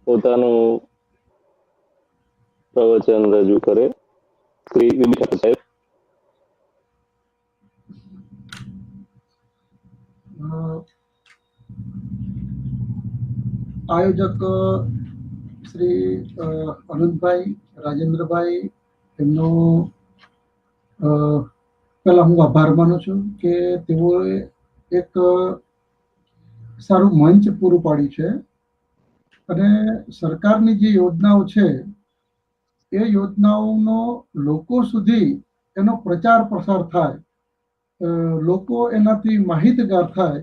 પોતાનું પ્રવચન રજૂ કરે. શ્રી વીબી ઠાકોર સાહેબ. આયોજક શ્રી અનંતભાઈ, રાજેન્દ્રભાઈ, એમનો પહેલા હું આભાર માનું છું કે તેઓએ એક સારું મંચ પૂરું પાડ્યું છે અને સરકારની જે યોજનાઓ છે એ યોજનાઓનો લોકો સુધી એનો પ્રચાર પ્રસાર થાય, લોકો એનાથી માહિતગાર થાય,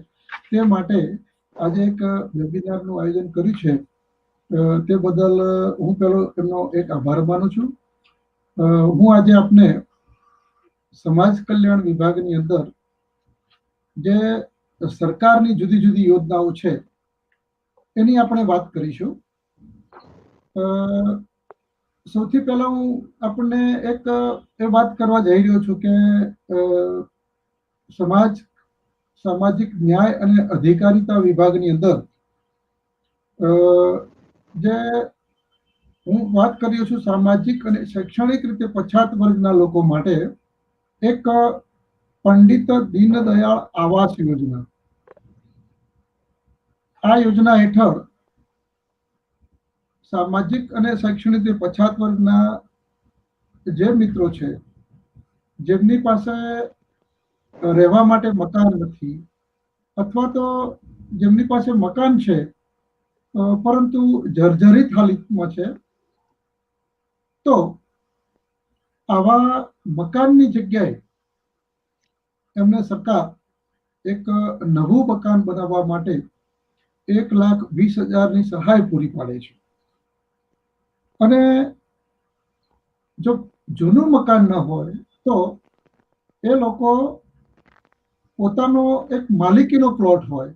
તે માટે આજે એક વેબિનારનું આયોજન કર્યું છે. તે બદલ હું પહેલો એમનો એક આભાર માનું છું. હું આજે આપને સમાજ કલ્યાણ વિભાગની અંદર જે સરકારની જુદી જુદી યોજનાઓ છે એની આપણે વાત કરીશું. સૌથી પહેલા હું આપણને એક એ વાત કરવા જઈ રહ્યો છું કે સામાજિક ન્યાય અને અધિકારીતા વિભાગની અંદર જે હું વાત કરી રહ્યો છું સામાજિક અને શૈક્ષણિક રીતે પછાત વર્ગના લોકો માટે એક પંડિત દીનદયાળ આવાસ યોજના. આ યોજના હેઠળ સામાજિક અને શૈક્ષણિક રીતે પછાત વર્ગના જે મિત્રો છે, જેમની પાસે રહેવા માટે મકાન નથી અથવા તો જેમની પાસે મકાન છે પરંતુ જર્જરિત હાલતમાં છે, તો આવા મકાનની જગ્યાએ એમને સરકાર એક નવું મકાન બનાવવા માટે 1,20,000ની સહાય પૂરી પાડે છે. અને જો જૂનું મકાન ન હોય તો એ લોકો પોતાનો એક માલિકીનો પ્લોટ હોય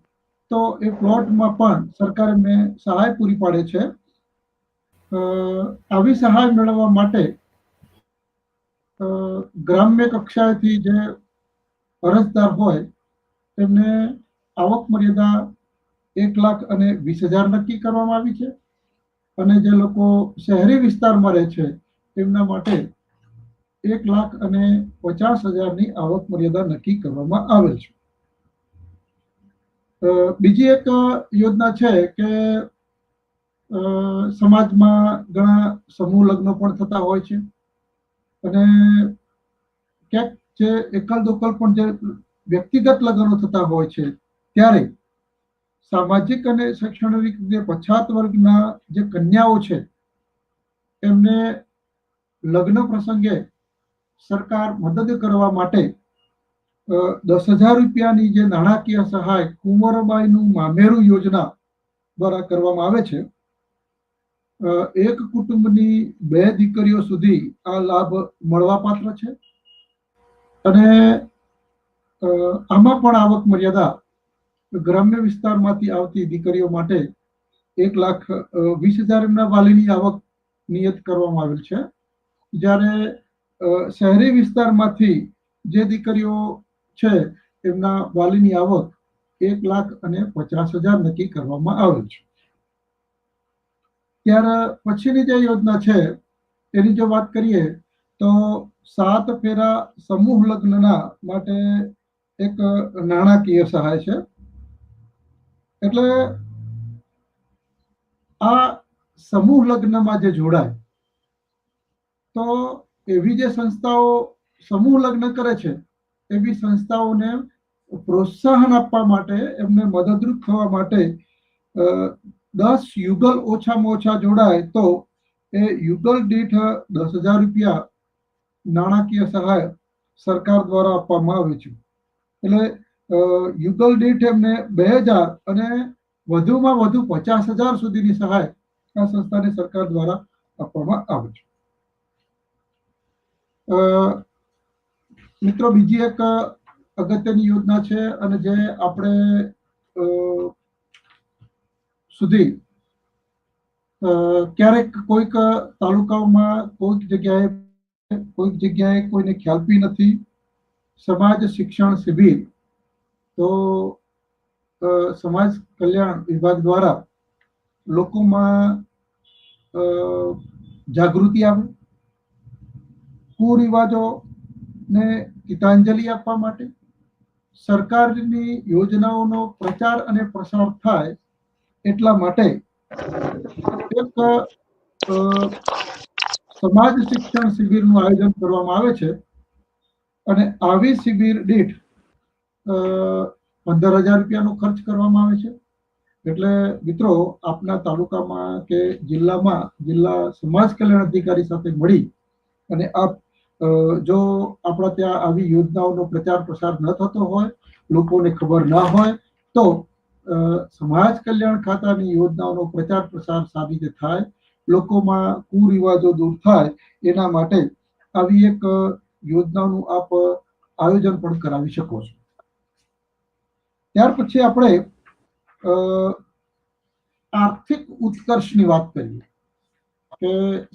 તો એ પ્લોટમાં પણ સરકાર એમને સહાય પૂરી પાડે છે. આવી સહાય મેળવવા માટે ગ્રામ્ય કક્ષાએથી જે અરજદાર હોય તેમને આવક મર્યાદા 1,20,000 નક્કી કરવામાં આવી છે અને જે લોકો શહેરી વિસ્તારમાં રહે છે તેમના માટે 1,50,000ની આવક મર્યાદા નક્કી કરવામાં આવેલ છે. બીજી એક યોજના છે કે સમાજમાં ઘણા સમૂહ લગ્નો પણ થતા હોય છે અને ક્યાંક જે એકલ દોકલ પણ જે વ્યક્તિગત લગ્નો થતા હોય છે, ત્યારે સામાજિક અને શૈક્ષણિક રીતે પછાત વર્ગના જે કન્યાઓ છે એમને લગ્ન પ્રસંગે સરકાર મદદ કરવા માટે 10,000 રૂપિયાની જે નાણાકીય સહાય કુંવરબાઈનું મામેરું યોજના દ્વારા કરવામાં આવે છે. એક કુટુંબની 2 દીકરીઓ સુધી આ લાભ મળવાપાત્ર છે અને આમાં પણ આવક મર્યાદા ગ્રામ્ય વિસ્તારમાંથી આવતી દીકરીઓ માટે 1,20,000 એમના વાલીની આવક નિયત કરવામાં આવેલ છે, જ્યારે શહેરી વિસ્તારમાંથી જે દીકરીઓ છે એમના વાલીની આવક 1,50,000 નક્કી કરવામાં આવેલ છે. ત્યાર પછીની જે યોજના છે એની જો વાત કરીએ તો 7 ફેરા સમૂહ લગ્નના માટે એક નાણાકીય સહાય છે. એટલે આ સમૂહ લગ્નમાં જે જોડાય તો એવી જે સંસ્થાઓ સમૂહ લગ્ન કરે છે એવી સંસ્થાઓને પ્રોત્સાહન આપવા માટે, એમને મદદરૂપ થવા માટે 10 યુગલ ઓછામાં ઓછા જોડાય તો એ યુગલ દીઠ 10,000 રૂપિયા નાણાકીય સહાય સરકાર દ્વારા આપવામાં આવે છે. એટલે યુગલ દીઠ એમને 2,000 અને વધુમાં વધુ 50,000 સુધીની સહાય આ સંસ્થાને સરકાર દ્વારા આપવામાં આવે છે. મિત્રો, બીજી એક અગત્યની યોજના છે અને જે આપણે સુધી ક્યારેક કોઈક તાલુકાઓમાં કોઈક જગ્યાએ કોઈને ખ્યાલ બી નથી. સમાજ શિક્ષણ શિબિર. તો સમાજ કલ્યાણ વિભાગ દ્વારા લોકોમાં જાગૃતિ આવે, કુરિવાજોને ગીતાંજલિ આપવા માટે, સરકારની યોજનાઓનો પ્રચાર અને પ્રસાર થાય એટલા માટે એક સમાજ શિક્ષણ શિબિરનું આયોજન કરવામાં આવે છે અને આવી શિબિર દીઠ 15,000 રૂપિયાનો ખર્ચ કરવામાં આવે છે. એટલે મિત્રો, આપના તાલુકામાં કે જિલ્લામાં જિલ્લા સમાજ કલ્યાણ અધિકારી સાથે મળી અને આપ જો આપણા ત્યાં આવી યોજનાઓનો પ્રચાર પ્રસાર ન થતો હોય, લોકોને ખબર ના હોય, તો સમાજ કલ્યાણ ખાતાની યોજનાઓનો પ્રચાર પ્રસાર સારી રીતે થાય, લોકોમાં કુરિવાજો દૂર થાય, એના માટે આવી એક યોજનાનું આપ આયોજન પણ કરાવી શકો છો. ત્યાર પછી આપણે આર્થિક ઉત્કર્ષની વાત કરીએ કે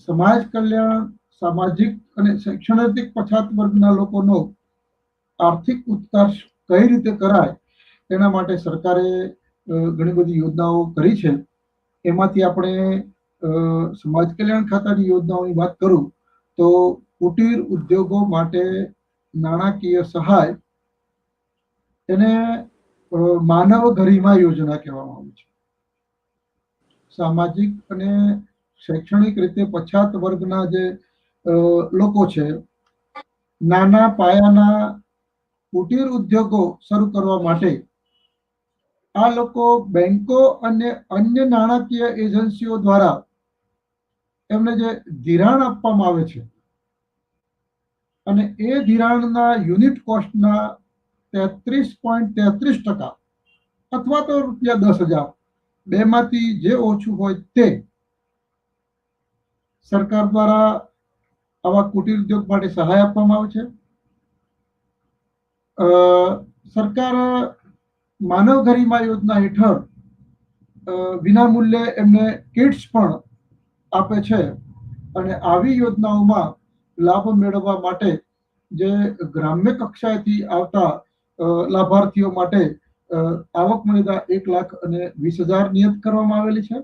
સમાજ કલ્યાણ, સામાજિક અને શૈક્ષણિક પછાત વર્ગના લોકોનો આર્થિક ઉત્કર્ષ કઈ રીતે કરાય એના માટે સરકારે ઘણી બધી યોજનાઓ કરી છે. એમાંથી આપણે સમાજ કલ્યાણ ખાતાની યોજનાઓની વાત કરું તો કુટીર ઉદ્યોગો માટે નાણાકીય સહાય, એને માનવ ગરિમા યોજના કહેવામાં આવે છે. સામાજિક અને શૈક્ષણિક રીતે પછાત વર્ગના જે લોકો છે, નાના પાયાના કુટીર ઉદ્યોગો શરૂ કરવા માટે આ લોકો બેંકો અને અન્ય નાણાકીય એજન્સીઓ દ્વારા એમને જે ધિરાણ આપવામાં આવે છે અને એ ધિરાણના યુનિટ કોસ્ટના 33.33% અથવા તો ₹10,000, બેમાંથી જે ઓછું હોય તે સરકાર દ્વારા આવા કુટીર ઉદ્યોગ માટે સહાય આપવામાં આવે છે. સરકાર માનવ ગરિમા યોજના હેઠળ વિનામૂલ્યે એમને કિટ્સ પણ આપે છે અને આવી યોજનાઓમાં લાભ મેળવવા માટે જે ગ્રામ્ય કક્ષાએથી આવતા લાભાર્થીઓ માટે આવક મર્યાદા 1,20,000 નિયત કરવામાં આવેલી છે,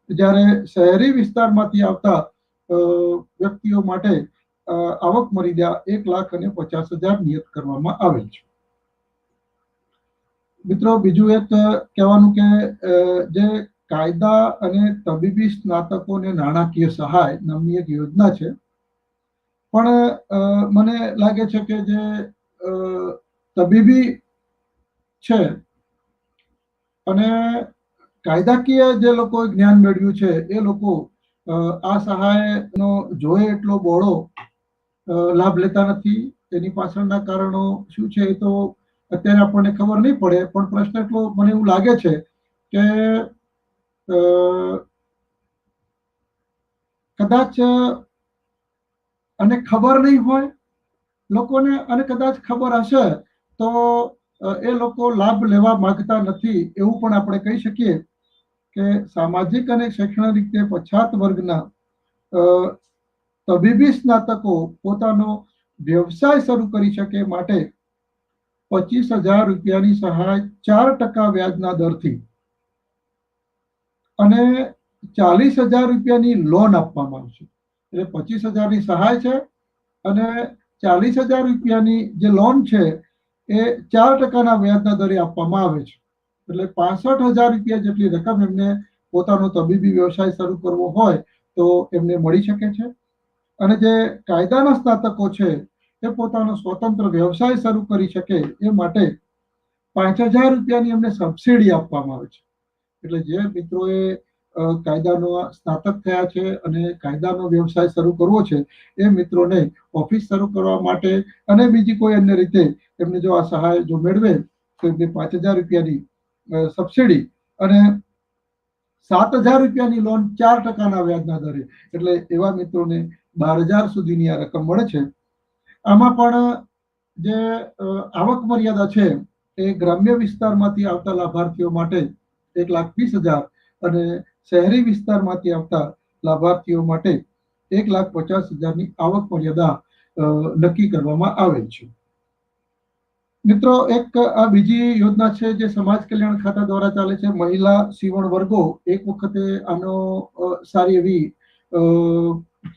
જ્યારે શહેરી વિસ્તારમાંથી આવતા વ્યક્તિઓ માટે આવક મર્યાદા 1,50,000 નિયત કરવામાં આવેલ છે. મિત્રો, બીજું એક કહેવાનું કે જે કાયદા અને તબીબી સ્નાતકોને નાણાકીય સહાય નામની એક યોજના છે, પણ મને લાગે છે કે જે તબીબી છે અને કાયદાકીય જે લોકો જ્ઞાન મેળવ્યું છે એ લોકો આ સહાયનો જોઈએ એટલો બહોળો લાભ લેતા નથી. તેની પાછળના કારણો શું છે એ તો અત્યારે આપણને ખબર નહીં પડે, પણ પ્રશ્ન એટલો મને એવું લાગે છે કે કદાચ અને ખબર નહીં હોય લોકોને, અને કદાચ ખબર હશે તો એ લોકો લાભ લેવા માંગતા નથી, એવું પણ આપણે કહી શકીએ કે સામાજિક અને શૈક્ષણિક રીતે પછાત વર્ગના તબીબી સ્નાતકો પોતાનો વ્યવસાય શરૂ કરી શકે માટે 25,000 રૂપિયાની સહાય 4% વ્યાજના દરથી અને 40,000 રૂપિયાની લોન આપવામાં આવશે. એટલે 25,000ની સહાય છે અને 40,000 રૂપિયાની જે લોન છે એ 4%ના વ્યાજના દરે આપવામાં આવે છે. એટલે 65,000 રૂપિયા જેટલી રકમ એમને પોતાનો તબીબી વ્યવસાય શરૂ કરવો હોય તો એમને મળી શકે છે. અને જે કાયદાના સ્નાતકો છે એ પોતાનો સ્વતંત્ર વ્યવસાય શરૂ કરી શકે એ માટે 5,000 રૂપિયાની એમને સબસિડી આપવામાં આવે છે. એટલે જે મિત્રોએ કાયદાનો સ્નાતક થયા છે અને કાયદાનો વ્યવસાય શરૂ કરવો છે એ મિત્રોને ઓફિસ શરૂ કરવા માટે અને બીજી કોઈ અન્ય રીતે એમને જો આ સહાય જો મેળવે તો એમને 5,000 રૂપિયાની સબસિડી અને 7,000 રૂપિયાની લોન 4%ના વ્યાજના દરે, એટલે એવા મિત્રોને 12,000 સુધીની આ રકમ મળે છે. આમાં પણ જે આવક મર્યાદા છે એ ગ્રામ્ય વિસ્તારમાંથી આવતા લાભાર્થીઓ માટે 1,20,000 અને શહેરી વિસ્તારમાંથી આવતા લાભાર્થીઓ માટે 1,50,000ની આવક મર્યાદા નક્કી કરવામાં આવેલ છે. મિત્રો, એક આ બીજી યોજના છે જે સમાજ કલ્યાણ ખાતા દ્વારા ચાલે છે, મહિલા સીવણ વર્ગો. એક વખતે આનો સારી એવી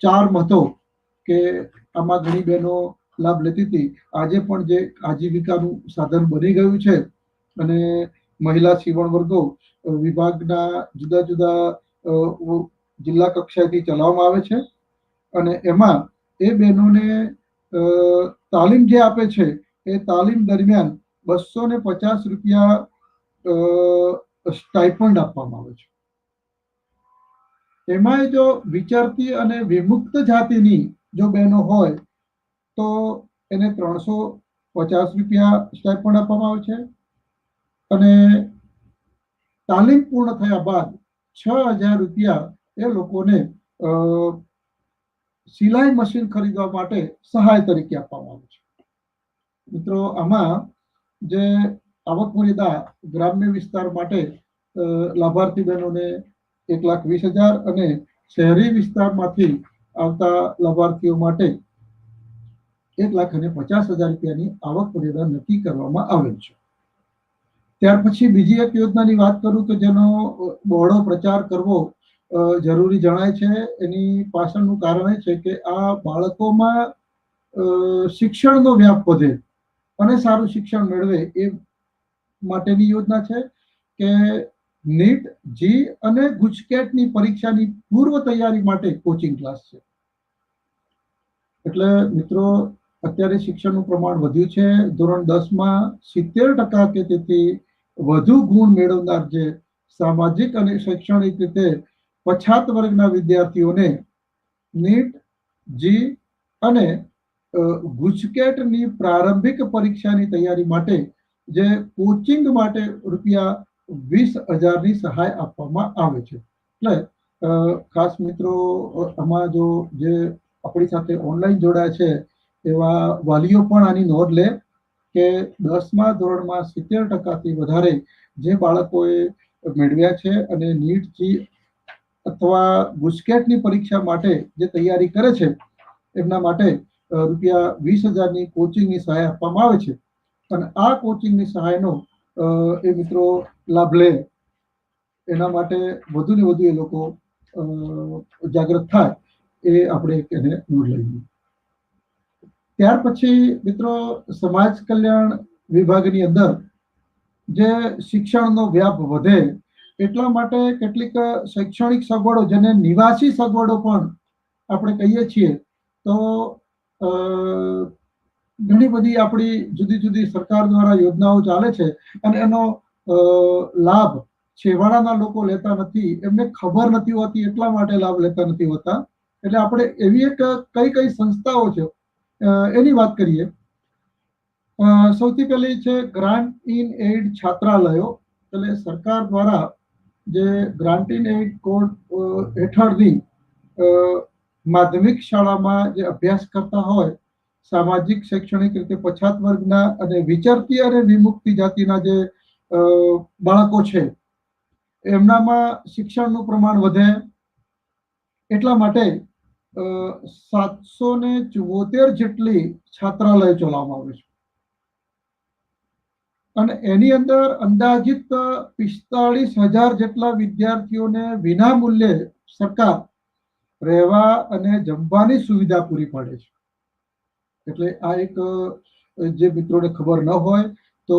ચાર્મ હતો કે આમાં ઘણી બહેનો લાભ લેતી હતી. આજે પણ જે આજીવિકાનું સાધન બની ગયું છે અને મહિલા સીવણ વર્ગો વિભાગના જુદા જુદા જિલ્લા કક્ષાએથી ચલાવવામાં આવે છે અને એમાં એ બહેનોને તાલીમ જે આપે છે એ તાલીમ દરમિયાન 250 રૂપિયા સ્ટાઇપન્ડ આપવામાં આવે છે. એમાંય જો વિચરતી અને વિમુક્ત જાતિની જો બહેનો હોય તો એને 350 રૂપિયા સ્ટાઇપન્ડ આપવામાં આવે છે અને તાલીમ પૂર્ણ થયા બાદ 6000 રૂપિયા એ લોકોને સિલાઈ મશીન ખરીદવા માટે સહાય તરીકે આપવામાં આવે છે. મિત્રો, આમાં જે આવક મર્યાદા ગ્રામ્ય વિસ્તાર માટે લાભાર્થી બહેનોને 1,20,000 અને શહેરી વિસ્તારમાંથી આવતા લાભાર્થીઓ માટે 1,50,000 રૂપિયાની આવક મર્યાદા નક્કી કરવામાં આવેલ છે. ત્યાર પછી બીજી એક યોજનાની વાત કરું તો જેનો બહોળો પ્રચાર કરવો જરૂરી જણાય છે. એની પાછળનું કારણ એ છે કે આ બાળકોમાં શિક્ષણનો વ્યાપ વધે અને સારું શિક્ષણ મેળવે એ માટેની યોજના છે કે નીટ, જી અને ગુજકેટની પરીક્ષાની પૂર્વ તૈયારી માટે કોચિંગ ક્લાસ છે. એટલે મિત્રો, અત્યારે શિક્ષણનું પ્રમાણ વધ્યું છે. ધોરણ 10માં 70% કે તેથી વધુ ગુણ મેળવનાર જે સામાજિક અને શૈક્ષણિક રીતે પછાત વર્ગના વિદ્યાર્થીઓને નીટ, જી અને ગુજકેટની પ્રારંભિક પરીક્ષાની તૈયારી માટે જે કોચિંગ માટે રૂપિયા 20,000ની સહાય આપવામાં આવે છે. એટલે ખાસ મિત્રો, આમાં જો જે આપણી સાથે ઓનલાઈન જોડાય છે એવા વાલીઓ પણ આની નોંધ લે કે 10મા ધોરણમાં 70%થી વધારે જે બાળકોએ મેળવ્યા છે અને નીટ, જી અથવા ગુજકેટની પરીક્ષા માટે જે તૈયારી કરે છે એમના માટે રૂપિયા 20,000ની કોચિંગની સહાય આપવામાં આવે છે. અને આ કોચિંગની સહાયનો એ મિત્રો લાભ લે એના માટે વધુ ને વધુ એ લોકો જાગૃત થાય એ આપણે એને નોંધ લઈએ. ત્યાર પછી મિત્રો, સમાજ કલ્યાણ વિભાગની અંદર જે શિક્ષણનો વ્યાપ વધે એટલા માટે કેટલીક શૈક્ષણિક સગવડો, જેને નિવાસી સગવડો પણ આપણે કહીએ છીએ, તો ઘણી બધી આપણી જુદી જુદી સરકાર દ્વારા યોજનાઓ ચાલે છે અને એનો લાભ છેવાડાના લોકો લેતા નથી, એમને ખબર નથી હોતી એટલા માટે લાભ લેતા નથી હોતા. એટલે આપણે એવી એક કઈ સંસ્થાઓ છે એની વાત કરીએ. સૌથી પહેલી છે ગ્રાન્ટ ઇન એઇડ છાત્રાલયો. એટલે સરકાર દ્વારા જે ગ્રાન્ટ ઇન એઇડ કોડ હેઠળની માધ્યમિક શાળામાં જે અભ્યાસ કરતા હોય સામાજિક શૈક્ષણિક રીતે પછાત વર્ગના અને વિચરતી અને વિમુક્તિ જાતિના જે બાળકો છે એમનામાં શિક્ષણનું પ્રમાણ વધે એટલા માટે 774 જેટલી છાત્રાલય ચલાવવામાં આવે છે અને એની અંદર અંદાજિત 45,000 જેટલા વિદ્યાર્થીઓને વિના મૂલ્યે સરકાર રહેવા અને જમવાની સુવિધા પૂરી પાડે છે. એટલે આ એક જે મિત્રોને ખબર ન હોય તો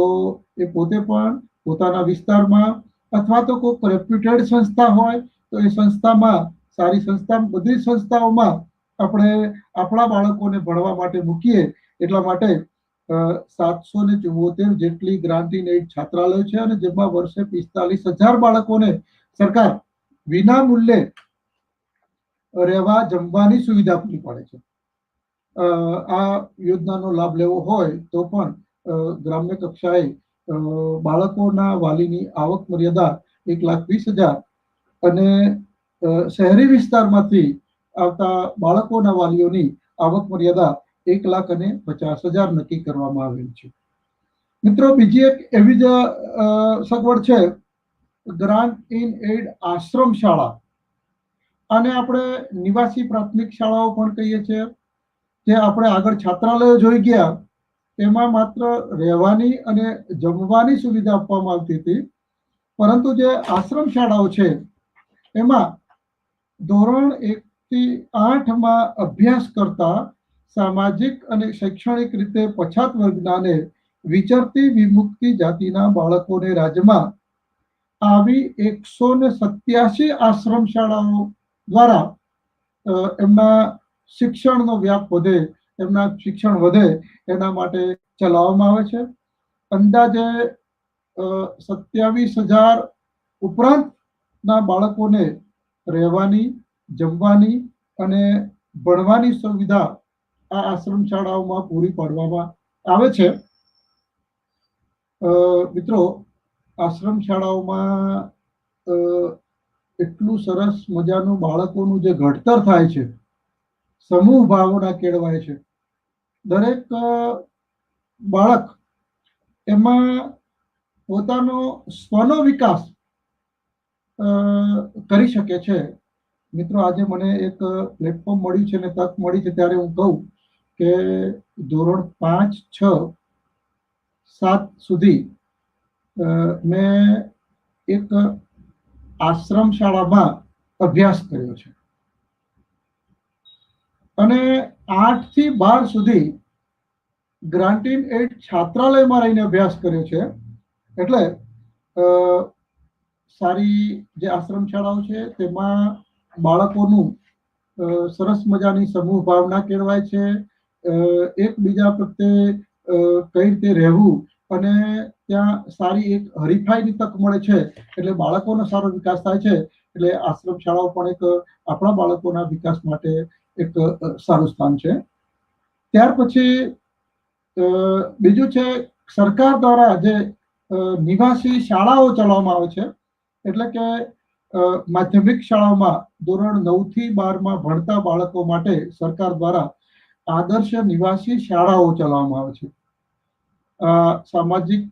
એ પોતે પણ પોતાના વિસ્તારમાં અથવા તો કોઈ રેપ્યુટેડ સંસ્થા હોય તો એ સંસ્થામાં, સારી સંસ્થા, બધી સંસ્થાઓમાં આપણે આપણા બાળકોને ભણવા માટે મૂકીએ એટલા માટે 774 જેટલી ગ્રાન્ટ ઇન એઇડ છાત્રાલય છે અને જેમાં વર્ષે 45,000 બાળકોને સરકાર વિના મૂલ્યે રહેવા જમવાની સુવિધા પૂરી પાડે છે. આ યોજનાનો લાભ લેવો હોય તો પણ ગ્રામ્ય કક્ષાએ બાળકોના વાલીની આવક મર્યાદા 1,20,000 અને શહેરી વિસ્તારમાંથી આવતા બાળકોના વાલીઓની આવક મર્યાદા 1,50,000 નક્કી કરવામાં આવેલ છે. મિત્રો, બીજી એક એવી જ સગવડ છે ગ્રાન્ટ ઇન એઇડ આશ્રમ શાળા. આને આપણે નિવાસી પ્રાથમિક શાળાઓ પણ કહીએ છીએ. જે આપણે આગળ છાત્રાલયો જોઈ ગયા તેમાં માત્ર રહેવાની અને જમવાની સુવિધા આપવામાં આવતી હતી, પરંતુ જે આશ્રમ શાળાઓ છે એમાં ધોરણ 1 થી 8માં અભ્યાસ કરતા સામાજિક અને શૈક્ષણિક રીતે પછાત વર્ગના અને વિચરતી વિમુક્તિ જાતિના બાળકોને રાજ્યમાં આવી 187 આશ્રમ શાળાઓ દ્વારા એમના શિક્ષણનો વ્યાપ વધે, એમના શિક્ષણ વધે એના માટે ચલાવવામાં આવે છે. અંદાજે 27,000 ઉપરાંતના બાળકોને રહેવાની, જમવાની અને ભણવાની સુવિધા આ આશ્રમ શાળાઓમાં પૂરી પાડવામાં આવે છે. મિત્રો, આશ્રમ શાળાઓમાં એટલું સરસ મજાનું બાળકોનું જે ઘડતર થાય છે, સમૂહ ભાવના કેળવાય છે. દરેક બાળક એમાં પોતાનો સ્વનો વિકાસ કરી શકે છે. મિત્રો, આજે મને એક પ્લેટફોર્મ મળ્યું છે ને તક મળી છે ત્યારે હું કહું કે ધોરણ 5, 6, 7 સુધી મેં એક આશ્રમ શાળામાં અભ્યાસ કર્યો છે અને 8 થી 12 સુધી ગ્રાન્ટીન એડ છાત્રાલયમાં રહીને અભ્યાસ કર્યો છે. એટલે સારી જે આશ્રમ શાળાઓ છે તેમાં બાળકોનું સરસ મજાની સમૂહ ભાવના કેળવાય છે. એકબીજા પ્રત્યે કઈ રીતે રહેવું અને ત્યાં સારી એક હરીફાઈની તક મળે છે, એટલે બાળકોનો સારો વિકાસ થાય છે. એટલે આશ્રમ શાળાઓ પણ એક આપણા બાળકોના વિકાસ માટે એક સારું સ્થાન છે. ત્યાર પછી બીજું છે, સરકાર દ્વારા જે નિવાસી શાળાઓ ચલાવવામાં આવે છે, એટલે કે માધ્યમિક શાળાઓમાં ધોરણ 9 થી 12માં ભણતા બાળકો માટે સરકાર દ્વારા આદર્શ નિવાસી શાળાઓ ચલાવવામાં આવે છે. સામાજિક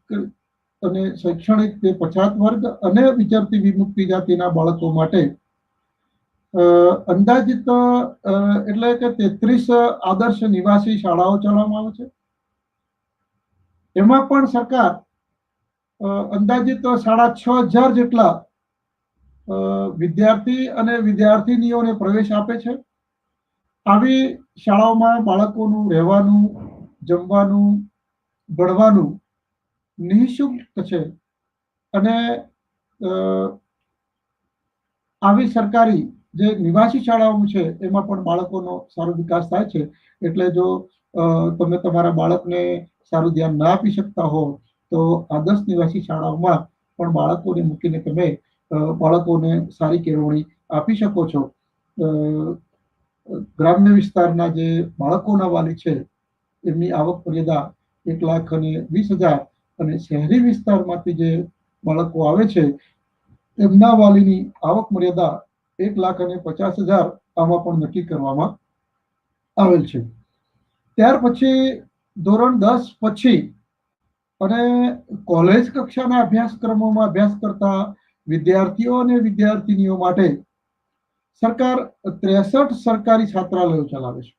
અને શૈક્ષણિક તે પછાત વર્ગ અને વિચરતી વિમુક્તિ જાતિના બાળકો માટે અંદાજિત એટલે કે 33 આદર્શ નિવાસી શાળાઓ ચલાવવામાં આવે છે. એમાં પણ સરકાર અંદાજિત 6,500 જેટલા વિદ્યાર્થી અને વિદ્યાર્થીનીઓને પ્રવેશ આપે છે. આવી શાળાઓમાં બાળકોનું રહેવાનું, જમવાનું, ભણવાનું નિઃશુલ્ક છે અને આવી સરકારી જે નિવાસી શાળાઓ છે એમાં પણ બાળકોનો સારો વિકાસ થાય છે. એટલે જો તમે તમારા બાળકને સારું ધ્યાન ના આપી શકતા હો તો આદર્શ નિવાસી શાળાઓમાં પણ બાળકોને મૂકીને તમે બાળકોને સારી કેળવણી આપી શકો છો. ગ્રામ્ય વિસ્તારના જે બાળકોના વાલી છે એમની આવક મર્યાદા 1,20,000 અને શહેરી વિસ્તારમાંથી જે બાળકો આવે છે એમના વાલીની આવક મર્યાદા 1,50,000 આમાં પણ નક્કી કરવામાં આવેલ છે. ત્યાર પછી ધોરણ 10 પછી અને કોલેજ કક્ષાના અભ્યાસક્રમોમાં અભ્યાસ કરતા વિદ્યાર્થીઓ અને વિદ્યાર્થીનીઓ માટે સરકાર 63 સરકારી છાત્રાલયો ચલાવે છે.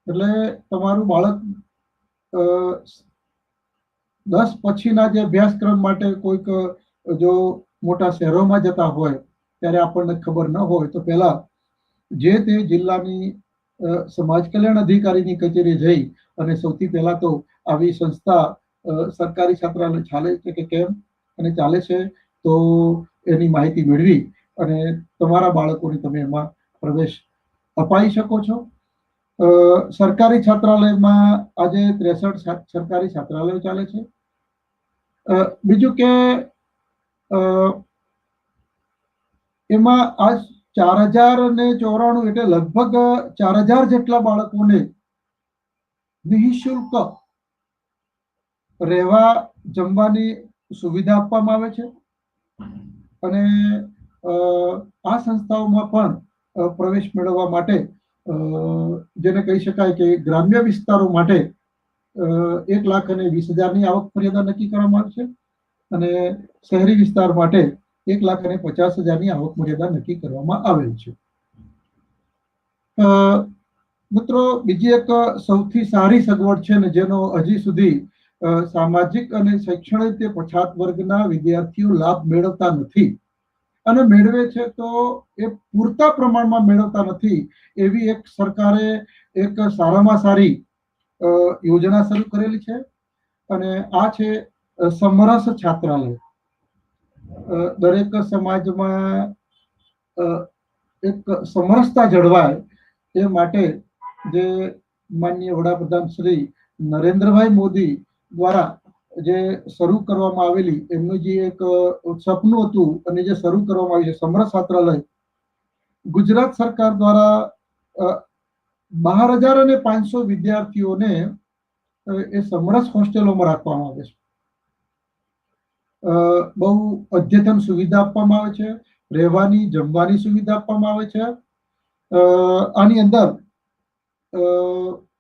એટલે તમારું બાળક 10 પછીના જે અભ્યાસક્રમ માટે કોઈક જો મોટા શહેરોમાં જતા હોય ત્યારે આપણને ખબર ન હોય તો પહેલા જે તે જિલ્લાની સમાજ કલ્યાણ અધિકારીની કચેરી જઈ અને સૌથી પહેલા તો આવી સંસ્થા સરકારી છાત્રાલય ચાલે છે કે કેમ અને ચાલે છે તો એની માહિતી મેળવી અને તમારા બાળકોને તમે એમાં પ્રવેશ અપાઈ શકો છો. સરકારી છાત્રાલયમાં આજે 63 સરકારી છાત્રાલયો ચાલે છે. બીજું કે એમાં આજ 4,094 એટલે લગભગ 4,000 જેટલા બાળકોને નિઃશુલ્ક રહેવા, જમવાની સુવિધા આપવામાં આવે છે અને આ સંસ્થાઓમાં પણ પ્રવેશ મેળવવા માટે જેને કહી શકાય કે ગ્રામ્ય વિસ્તારો માટે 1,20,000ની આવક મર્યાદા નક્કી કરવામાં આવે છે અને શહેરી વિસ્તાર માટે 1,50,000ની આવક મર્યાદા નક્કી કરવામાં આવેલ છે. મિત્રો, બીજી એક સૌથી સારી સગવડ છે ને જેનો હજી સુધી સામાજિક અને શૈક્ષણિક પછાત વર્ગના વિદ્યાર્થીઓ લાભ મેળવતા નથી અને મેળવે છે તો એ પૂરતા પ્રમાણમાં મેળવતા નથી. એવી એક સરકારે એક સારામાં સારી યોજના શરૂ કરેલી છે અને આ છે સમરસ છાત્રાલય. દરેક સમાજમાં એક સમરસતા જળવાય એ માટે જે માનનીય વડાપ્રધાન શ્રી નરેન્દ્રભાઈ મોદી દ્વારા જે શરૂ કરવામાં આવેલી એમનું જે એક સપનું હતું અને જે શરૂ કરવામાં આવ્યું છે સમરસ છાત્રાલય, ગુજરાત સરકાર દ્વારા 12,500 વિદ્યાર્થીઓને એ સમરસ હોસ્ટેલોમાં રાખવામાં આવે છે. બહુ અદ્યતન સુવિધા આપવામાં આવે છે, રહેવાની જમવાની સુવિધા આપવામાં આવે છે. આની અંદર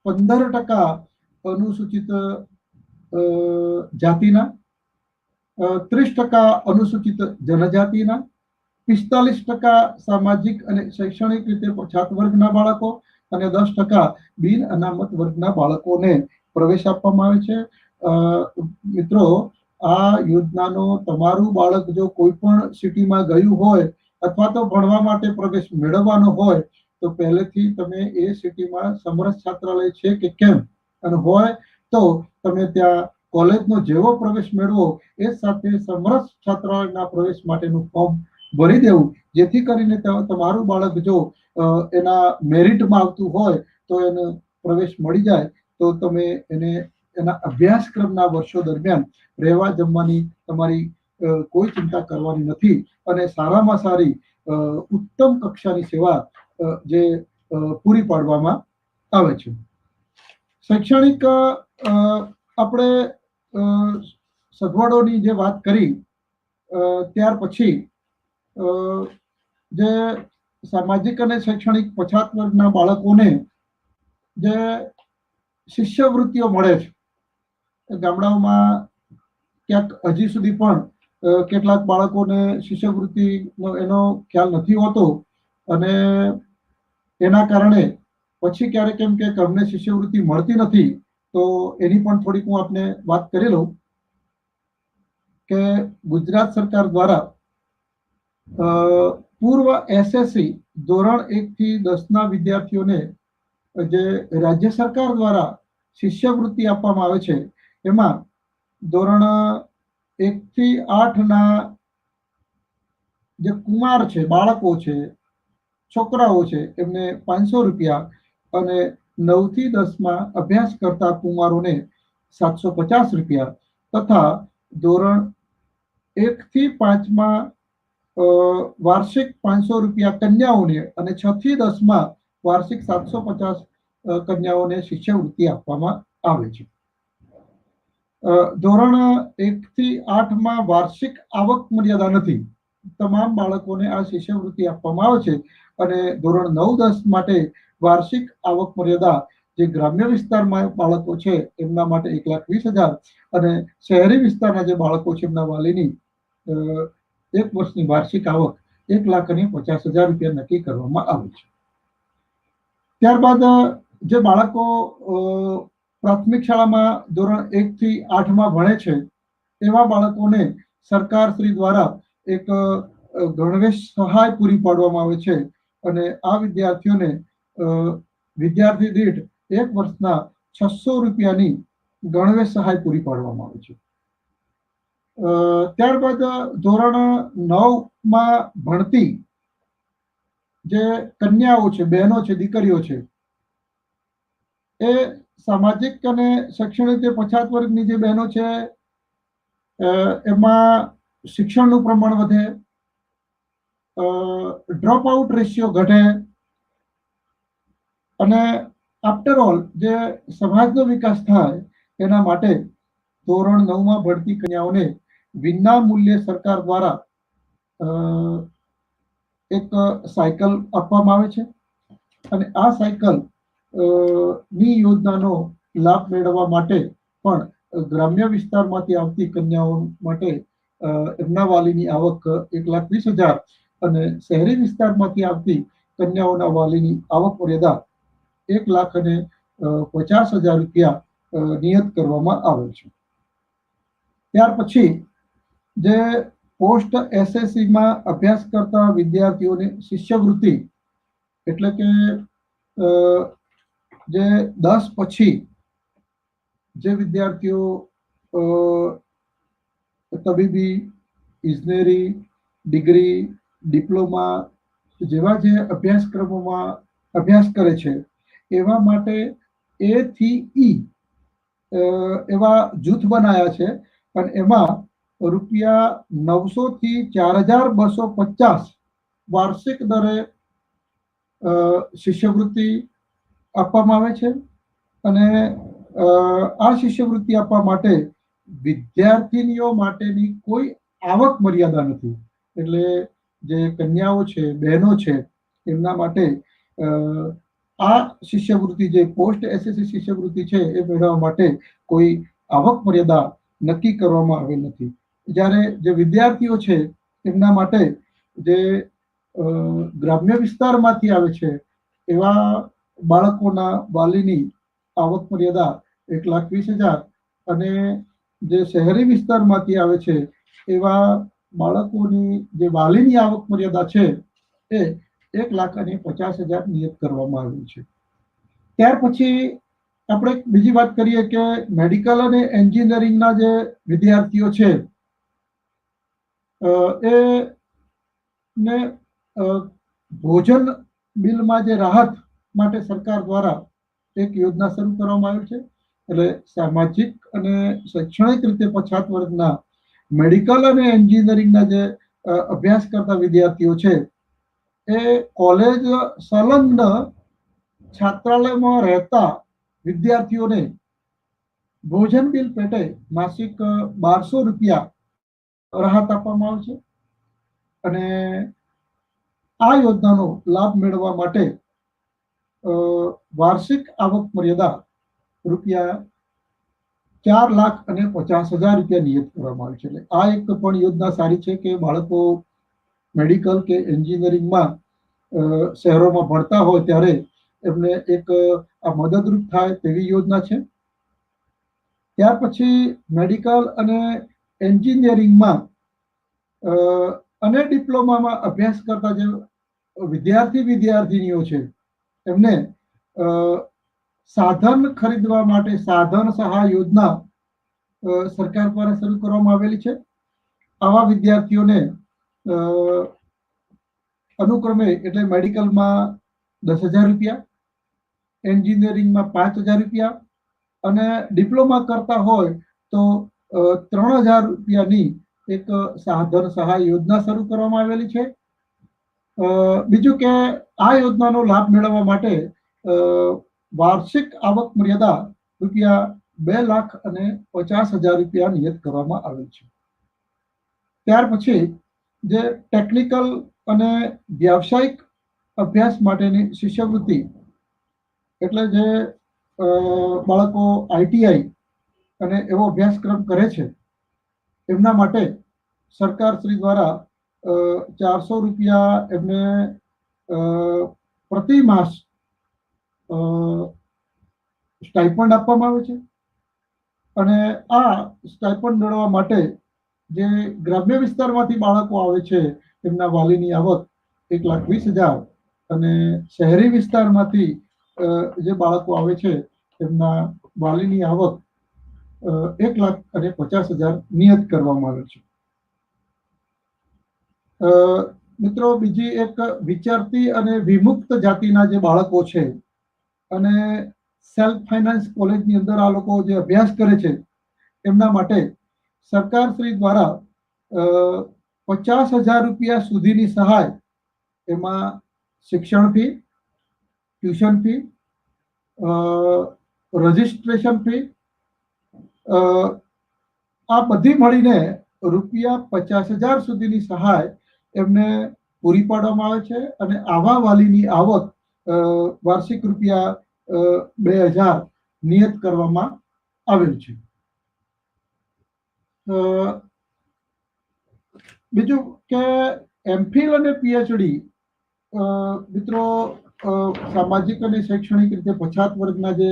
15% અનુસૂચિત જાતિના, 30% અનુસૂચિત જનજાતિના, 45% સામાજિક અને શૈક્ષણિક રીતે પછાત વર્ગના બાળકો અને 10% બિન અનામત વર્ગના બાળકોને પ્રવેશ આપવામાં આવે છે. મિત્રો, આ યોજનાનો તમારું બાળક જો કોઈ પણ સિટીમાં ગયું હોય અથવા તો ભણવા માટે પ્રવેશ મેળવવાનો હોય તો પહેલેથી તમે એ સિટીમાં સમરસ છાત્રાલય છે કે કેમ, અને હોય તો તમે ત્યાં કોલેજનો જેવો પ્રવેશ મેળવો એ સાથે સમરસ છાત્રાલયના પ્રવેશ માટેનું ફોર્મ ભરી દેવું, જેથી કરીને તમારું બાળક જો એના મેરિટમાં આવતું હોય તો એને પ્રવેશ મળી જાય તો તમે એને એના અભ્યાસક્રમના વર્ષો દરમિયાન રહેવા જમવાની તમારી કોઈ ચિંતા કરવાની નથી અને સારામાં સારી ઉત્તમ કક્ષાની સેવા જે પૂરી પાડવામાં આવે છે. શૈક્ષણિક આપણે સગવડોની જે વાત કરી, ત્યાર પછી જે સામાજિક અને શૈક્ષણિક પછાત વર્ગના બાળકોને જે શિષ્યવૃત્તિઓ મળે છે, ગામડાઓમાં ક્યાંક હજી સુધી પણ કેટલાક બાળકોને શિષ્યવૃત્તિનો એનો ખ્યાલ નથી હોતો અને એના કારણે પછી ક્યારેક એમ કે અમને શિષ્યવૃત્તિ મળતી નથી, તો એની પણ થોડીક હું આપને વાત કરી લઉં કે ગુજરાત સરકાર દ્વારા પૂર્વ એસએસસી ધોરણ 1 થી 10ના વિદ્યાર્થીઓને જે રાજ્ય સરકાર દ્વારા શિષ્યવૃત્તિ આપવામાં આવે છે એમાં ધોરણ 1 થી 8ના જે કુમાર છે, બાળકો છે, છોકરાઓ છે, એમને 500 રૂપિયા અને 9 થી 10માં અભ્યાસ કરતા કુમારોને 750 રૂપિયા તથા ધોરણ 1 થી 5માં વાર્ષિક 500 રૂપિયા કન્યાઓને અને 6 થી 10માં વાર્ષિક 750 કન્યાઓને શિષ્યવૃત્તિ આપવામાં આવે છે. ધોરણ 1 થી 8માં વાર્ષિક આવક મર્યાદા નથી, તમામ બાળકોને આ શિષ્યવૃત્તિ આપવામાં આવે છે અને ધોરણ 9-10 માટે વાર્ષિક આવક મર્યાદા જે ગ્રામ્ય વિસ્તારમાં બાળકો છે એમના માટે 1,20,000 અને શહેરી વિસ્તારના જે બાળકો છે એમના વાલીની એક વર્ષની વાર્ષિક આવક 1,50,000 રૂપિયા નક્કી કરવામાં આવે છે. ત્યારબાદ જે બાળકો પ્રાથમિક શાળામાં ધોરણ 1 થી 8માં ભણે છે એવા બાળકોને સરકાર શ્રી દ્વારા એક ગણવેશ સહાય પૂરી પાડવામાં આવે છે અને આ વિદ્યાર્થીઓને વિદ્યાર્થી દીઠ એક વર્ષના 600 રૂપિયાની ગણવેશ સહાય પૂરી પાડવામાં આવે છે. ત્યારબાદ ધોરણ 9માં ભણતી જે કન્યાઓ છે, બહેનો છે, દીકરીઓ છે, એ સામાજિક અને શૈક્ષણિક જે પછાત વર્ગની જે બહેનો છે એમાં શિક્ષણનું પ્રમાણ વધે, ડ્રોપ આઉટ રેશિયો ઘટે અને આફ્ટર ઓલ જે સમાજનો વિકાસ થાય એના માટે ધોરણ 9માં ભણતી કન્યાઓને વિના મૂલ્યે સરકાર દ્વારા એક સાયકલ આપવામાં આવે છે અને આ સાયકલ ની યોજનાનો લાભ મેળવવા માટે પણ ગ્રામ્ય વિસ્તારમાંથી આવતી કન્યાઓ માટે એમના વાલીની આવક 1,20,000 અને શહેરી વિસ્તારમાંથી આવતી કન્યાઓના વાલીની આવક મર્યાદા 1,50,000 રૂપિયા નિયત કરવામાં આવે છે. ત્યાર પછી જે પોસ્ટ એસએસસી માં અભ્યાસ કરતા વિદ્યાર્થીઓની શિષ્યવૃત્તિ એટલે કે જે 10 પછી જે વિદ્યાર્થીઓ તબીબી, ઇજનેરી, ડિગ્રી, ડિપ્લોમા જેવા જે અભ્યાસક્રમોમાં અભ્યાસ કરે છે એવા માટે એ થી ઈ એવા જૂથ બનાયા છે અને એમાં રૂપિયા 900 થી 4250 વાર્ષિક દરે શિષ્યવૃત્તિ આપવામાં આવે છે અને આ શિષ્યવૃત્તિ આપવા માટે વિદ્યાર્થીનીઓ માટેની કોઈ આવક મર્યાદા નથી. એટલે જે કન્યાઓ છે, બહેનો છે, એમના માટે આ શિષ્યવૃત્તિ જે પોસ્ટ એસએસસી શિષ્યવૃત્તિ છે એ મેળવવા માટે કોઈ આવક મર્યાદા નક્કી કરવામાં આવી નથી. જ્યારે જે વિદ્યાર્થીઓ છે એમના માટે જે ગ્રામ્ય વિસ્તારમાંથી આવે છે એવા બાળકોના વાલીની આવક મર્યાદા 1,20,000 અને જે શહેરી વિસ્તારમાંથી આવે છે એવા બાળકોની જે વાલીની આવક મર્યાદા છે એ 1,50,000 નિયત કરવામાં આવી છે. ત્યાર પછી આપણે બીજી વાત કરીએ કે મેડિકલ અને એન્જિનિયરિંગના જે વિદ્યાર્થીઓ છે એને ભોજન બિલમાં જે રાહત માટે સરકાર દ્વારા એક યોજના શરૂ કરવામાં આવી છે. એટલે સામાજિક અને શૈક્ષણિક રીતે પછાત વર્ગના મેડિકલ અને એન્જિનિયરિંગના જે અભ્યાસ કરતા વિદ્યાર્થીઓ છે એ કોલેજ સંલગ્ન છાત્રાલયમાં રહેતા વિદ્યાર્થીઓને ભોજન બિલ પેટે માસિક 1,200 રૂપિયા રાહત આપવામાં આવે છે અને આ યોજનાનો લાભ મેળવવા માટે વાર્ષિક આવક મર્યાદા રૂપિયા 4,50,000 રૂપિયા નિયત કરવામાં આવી છે. એટલે આ એક પણ યોજના સારી છે કે બાળકો મેડિકલ કે એન્જિનિયરિંગમાં શહેરોમાં ભણતા હોય ત્યારે એમને એક આ મદદરૂપ થાય તેવી યોજના છે. ત્યાર પછી મેડિકલ અને એન્જિનિયરિંગમાં અને ડિપ્લોમામાં અભ્યાસ કરતા જે વિદ્યાર્થીનીઓ છે એમને સાધન ખરીદવા માટે સાધન સહાય યોજના સરકાર દ્વારા શરૂ કરવામાં આવેલી છે. આવા વિદ્યાર્થીઓને અનુક્રમે એટલે મેડિકલમાં 10,000 રૂપિયા, એન્જિનિયરિંગમાં 5,000 રૂપિયા અને ડિપ્લોમા કરતા હોય તો 3,000 રૂપિયાની એક સાધન સહાય યોજના શરૂ કરવામાં આવેલી છે. બીજું કે આ યોજનાનો લાભ મેળવવા માટે વાર્ષિક આવક મર્યાદા રૂપિયા 2,50,000 રૂપિયા નિયત કરવામાં આવેલ છે. ત્યાર પછી જે ટેકનિકલ અને વ્યાવસાયિક અભ્યાસ માટેની શિષ્યવૃત્તિ એટલે જે બાળકો આઈટીઆઈ અને એવો અભ્યાસક્રમ કરે છે એમના માટે સરકાર શ્રી દ્વારા 400 રૂપિયા એમને પ્રતિ માસ સ્ટાઇપન્ડ આપવામાં આવે છે અને આ સ્ટાઇપન્ડ મેળવવા માટે જે ગ્રામ્ય વિસ્તારમાંથી બાળકો આવે છે એમના વાલીની આવક 1,20,000 અને શહેરી વિસ્તારમાંથી જે બાળકો આવે છે એમના વાલીની આવક 1,50,000 નિયત કરવામાં આવે છે. મિત્રો, બીજી એક વિચારતી અને વિમુક્ત જાતિના જે બાળકો છે અને સેલ્ફ ફાઇનાન્સ કોલેજની અંદર આ લોકો જે અભ્યાસ કરે છે એમના માટે સરકાર શ્રી દ્વારા 50,000 રૂપિયા સુધીની સહાય એમાં શિક્ષણ fee, tuition fee, registration fee આ બધી મળીને રૂપિયા 50,000 સુધીની સહાય એમને પૂરી પાડવામાં આવે છે અને આવા વાલીની આવક વાર્ષિક રૂપિયા 2,000 નિયત કરવામાં આવેલ છે. બીજું કે એમફિલ અને પીએચડી મિત્રો સામાજિક અને શૈક્ષણિક રીતે પછાત વર્ગના જે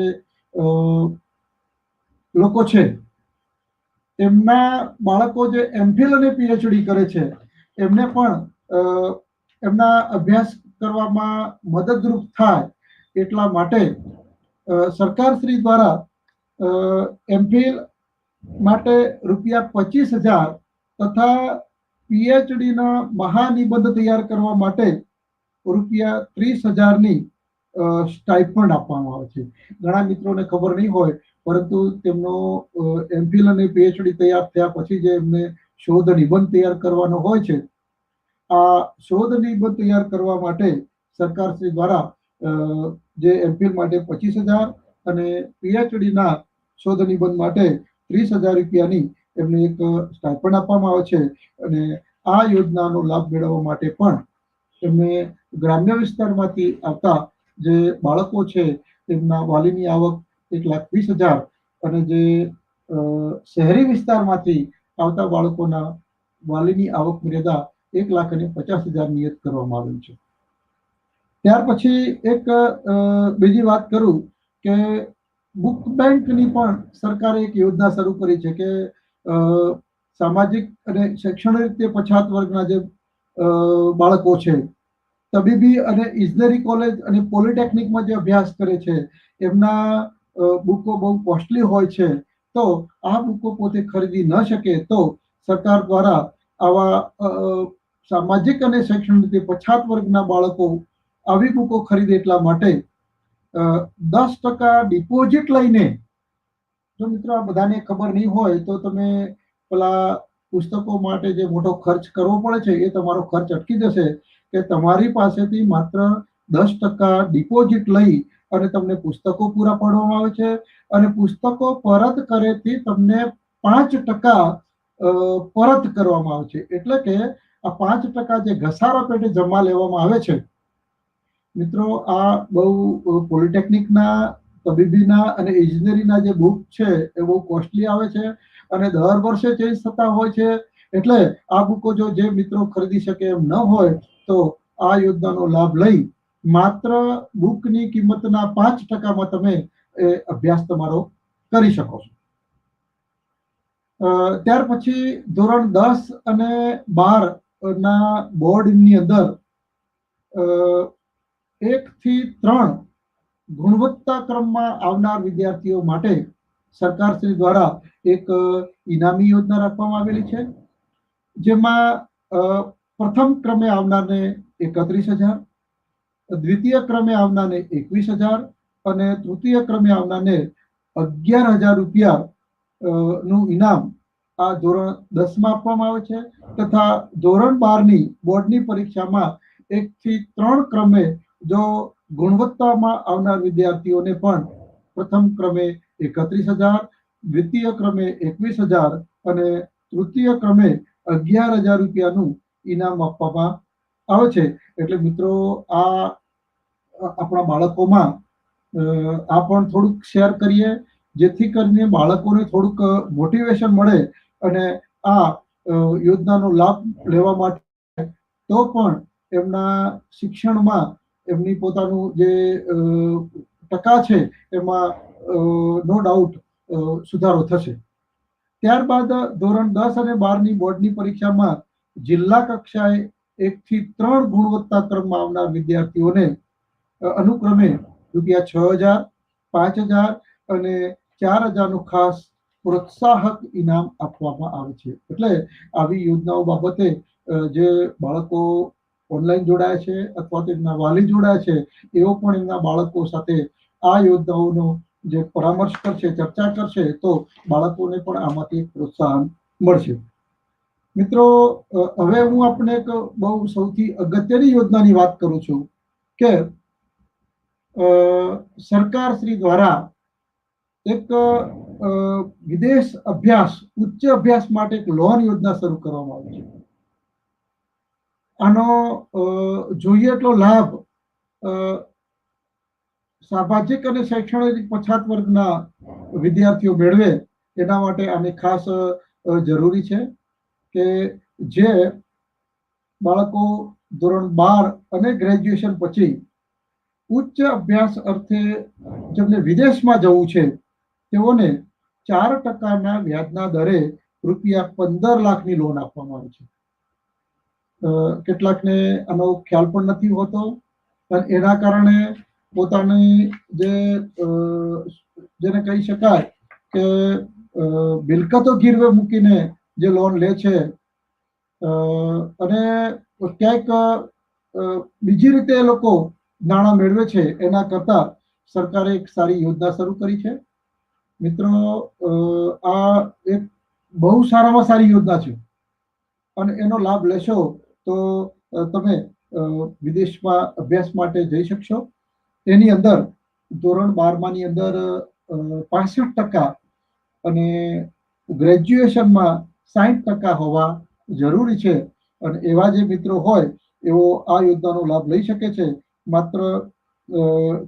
લોકો છે એમના બાળકો જે એમફિલ અને પીએચડી કરે છે એમને પણ એમના અભ્યાસ કરવામાં મદદરૂપ થાય એટલા માટે સરકારશ્રી દ્વારા એમફિલ માટે ₹25,000 તથા પીએચડીના મહાનિબંધ તૈયાર કરવા માટે ₹30,000ની સ્ટાઇપન્ડ આપવામાં આવે છે. ઘણા મિત્રોને ખબર નહીં હોય, પરંતુ તેમનો એમફિલ અને પીએચડી તૈયાર થયા પછી જે એમને શોધ નિબંધ તૈયાર કરવાનો હોય છે, આ શોધ નિબંધ તૈયાર કરવા માટે સરકારશ્રી દ્વારા જે એમફિલ માટે 25,000 અને પીએચડીના શોધ નિબંધ માટે ₹30,000ની એમને એક સ્ટાઇપન્ડ આપવામાં આવે છે. અને આ યોજનાનો લાભ મેળવવા માટે પણ એમને ગ્રામ્ય વિસ્તારમાંથી આવતા જે બાળકો છે તેમના વાલીની આવક 1,20,000 અને જે શહેરી વિસ્તારમાંથી આવતા બાળકોના વાલીની આવક મર્યાદા 1,50,000 નિયત કરવામાં આવેલ છે. ત્યાર પછી એક બીજી વાત કરું કે બુક બેંકની પણ સરકારે એક યોજના શરૂ કરી છે કે સામાજિક અને શૈક્ષણિક રીતે પછાત વર્ગના જે બાળકો છે, તબીબી અને ઇજનેરી કોલેજ અને પોલિટેકનિકમાં જે અભ્યાસ કરે છે, એમના બુકો બહુ કોસ્ટલી હોય છે, તો આ બુકો પોતે ખરીદી ન શકે તો સરકાર દ્વારા આવા સામાજિક અને શૈક્ષણિક રીતે પછાત વર્ગના બાળકો આવી બુકો ખરીદે એટલા માટે 10% ડિપોઝિટ લઈને, જો મિત્રો આ બધાને ખબર નહીં હોય તો તમે પેલા પુસ્તકો માટે જે મોટો ખર્ચ કરવો પડે છે એ તમારો ખર્ચ અટકી જશે કે તમારી પાસેથી માત્ર 10% ડિપોઝિટ લઈ અને તમને પુસ્તકો પૂરા પાડવામાં આવે છે અને પુસ્તકો પરત કરેથી તમને 5% પરત કરવામાં આવે છે. એટલે કે આ 5% જે ઘસારા પેટે જમા લેવામાં આવે છે, મિત્રો આ બહુ પોલિટેકનિકના, તબીબીના અને ઇજનેરીના જે બુક છે એ બહુ કોસ્ટલી આવે છે અને દર વર્ષે ચેન્જ થતા હોય છે. એટલે આ બુકો જો જે મિત્રો ખરીદી શકે એમ ન હોય તો આ યોજનાનો લાભ લઈ માત્ર બુકની કિંમતના 5%માં તમે અભ્યાસ તમારો કરી શકો છો. ત્યાર પછી ધોરણ 10 અને 12 ના બોર્ડની અંદર 1 થી 3 ગુણવત્તા ક્રમમાં આવનાર વિદ્યાર્થીઓ માટે સરકારશ્રી દ્વારા એક ઇનામી યોજના રાખવામાં આવેલી છે, જેમાં પ્રથમ ક્રમે આવનારને 31,000, દ્વિતીય ક્રમે આવનારને 21,000 અને તૃતીય ક્રમે આવનારને ₹11,000 નું ઇનામ આ ધોરણ 10માં આપવામાં આવે છે. તથા ધોરણ 12ની બોર્ડની પરીક્ષામાં 1 થી 3 ક્રમે જો ગુણવત્તામાં આવનાર વિદ્યાર્થીઓને પણ પ્રથમ ક્રમે 31,000, દ્વિતીય ક્રમે 21,000 અને તૃતીય ક્રમે ₹11,000નું ઇનામ આપવામાં આવે છે. એટલે મિત્રો આ આપણા બાળકોમાં આ પણ થોડુંક શેર કરીએ, જેથી કરીને બાળકોને થોડુંક મોટિવેશન મળે અને આ યોજનાનો લાભ લેવા માટે તો પણ એમના શિક્ષણમાં એમની પોતાનું જે ટકા છે એમાં નો ડાઉટ સુધારો થશે. ત્યારબાદ ધોરણ 10 અને 12ની બોર્ડની પરીક્ષામાં જિલ્લા કક્ષાએ 1 થી 3 ગુણવત્તા ક્રમમાં આવનાર વિદ્યાર્થીઓને અનુક્રમે ₹6,000, 5,000 અને 4,000નું ખાસ પ્રોત્સાહક ઇનામ આપવામાં આવે છે. એટલે આવી યોજનાઓ બાબતે જે બાળકો ઓનલાઈન જોડાયા છે અથવા તેમના વાલી જોડાયા છે, એઓ પણ એમના બાળકો સાથે આ યોજનાઓનો જે પરામર્શ કરશે, ચર્ચા કરશે, તો બાળકોને પણ આમાંથી પ્રોત્સાહન મળશે. મિત્રો, હવે હું આપણે એક બહુ સૌથી અગત્યની યોજનાની વાત કરું છું કે સરકાર શ્રી દ્વારા એક વિદેશ અભ્યાસ, ઉચ્ચ અભ્યાસ માટે એક લોન યોજના શરૂ કરવામાં આવી છે. આનો જોઈએ એટલો લાભ સામાજિક અને શૈક્ષણિક પછાત વર્ગના વિદ્યાર્થીઓ મેળવે એના માટે આની ખાસ જરૂરી છે કે જે બાળકો ધોરણ 12 અને ગ્રેજ્યુએશન પછી ઉચ્ચ અભ્યાસ અર્થે જેમને વિદેશમાં જવું છે તેઓને 4%ના વ્યાજના દરે રૂપિયા 15 લાખની લોન આપવામાં આવે છે. કેટલાકને આનો ખ્યાલ પણ નથી હોતો અને એના કારણે પોતાની જેને કહી શકાય કે મિલકતો ગીરવે મૂકીને જે લોન લે છે અને ક્યાંક બીજી રીતે એ લોકો નાણાં મેળવે છે એના કરતા સરકારે એક સારી યોજના શરૂ કરી છે. મિત્રો, આ એક બહુ સારામાં સારી યોજના છે અને એનો લાભ લેશો તો તમે વિદેશમાં અભ્યાસ માટે જઈ શકશો. એની અંદર ધોરણ 12માની અંદર 65% અને ગ્રેજ્યુએશનમાં 60% હોવા જરૂરી છે અને એવા જે મિત્રો હોય એવો આ યોજનાનો લાભ લઈ શકે છે. માત્ર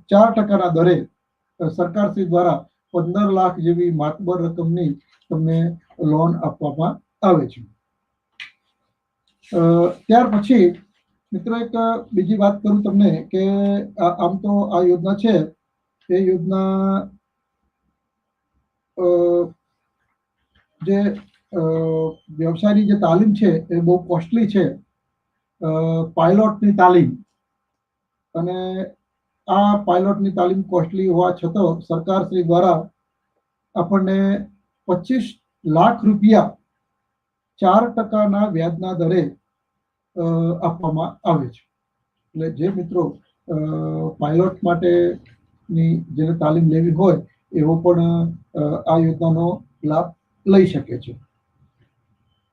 4%ના દરે સરકારશ્રી દ્વારા 15 લાખ જેવી માતબર રકમની તમને લોન આપવામાં આવે છે. ત્યાર પછી મિત્રો એક બીજી વાત કરું તમને કે આમ તો આ યોજના છે એ યોજના જે વ્યવસાયની જે તાલીમ છે એ બહુ કોસ્ટલી છે. પાયલોટની તાલીમ, અને આ પાયલોટની તાલીમ કોસ્ટલી હોવા છતાં સરકારશ્રી દ્વારા આપણને 25 લાખ રૂપિયા 4%ના વ્યાજના દરે આપવામાં આવે છે. એટલે જે મિત્રો પાયલોટ માટેની જેને તાલીમ લેવી હોય એવો પણ આ યોજનાનો લાભ લઈ શકે છે.